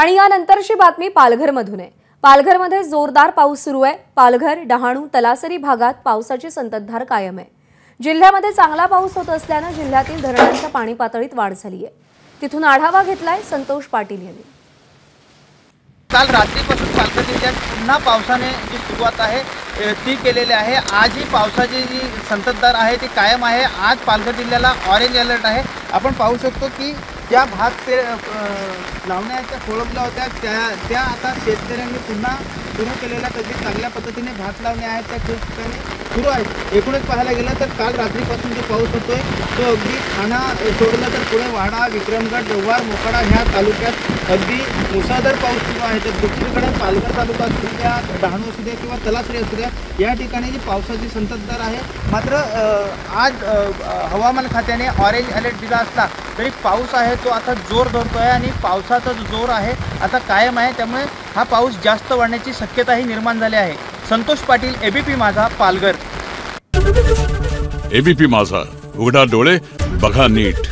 आणि यानंतरची बातमी पालघरमधून आहे। पालघरमध्ये जोरदार पाऊस सुरू आहे। पालघर, डहाणू, तलासरी भागात पावसाची संततधार कायम आहे। जिल्ह्यामध्ये चांगला पाऊस होत असल्याने जिल्ह्यातील धरणांच्या पाणी पातळीत वाढ झाली आहे। तिथून आढावा घेतलाय संतोष पाटील यांनी। काल रात्रीपासून पालघर जिल्ह्यात पुन्हा पावसाने जी सुरुवात आहे ती केलेली आहे। आज ही पावसाची जी संततधार आहे ती कायम आहे। आज पालघर जिल्ह्याला ऑरेंज अलर्ट आहे। आपण पाहू शकतो की ज्या भात ते लावण्याच्या खोळंबल्या होत्या त्या आता शेतकऱ्यांनी पुन्हा सुरू केलेल्या कधी चांगल्या पद्धतीने भात लावणे आहेत त्या खूप ठिकाणी सुरू आहेत। एकूणच पाहायला गेलं तर काल रात्रीपासून जो पाऊस होतोय तो अगदी ठाणा सोडलं तर पुढे वाडा, विक्रमगड, जव्हार, मोखाडा ह्या तालुक्यात अगदी मुसळधार पाऊस सुरू आहे। तर दुसरीकडे पालघर तालुका असू द्या, डहाणू असू द्या किंवा तलासरी असू द्या या ठिकाणी जी पावसाची संततधार आहे। मात्र आज हवामान खात्याने ऑरेंज अलर्ट दिला असला तरी पाऊस आहे तो आता जोर धरतोय आणि पावसाचा जो जोर आहे आता कायम आहे। त्यामुळे हा पाऊस जास्त वाढण्याची शक्यताही निर्माण झाली आहे। संतोष पाटील, एबीपी माझा, पालघर। एबीपी माझा, उघडा डोळे बघा नीट।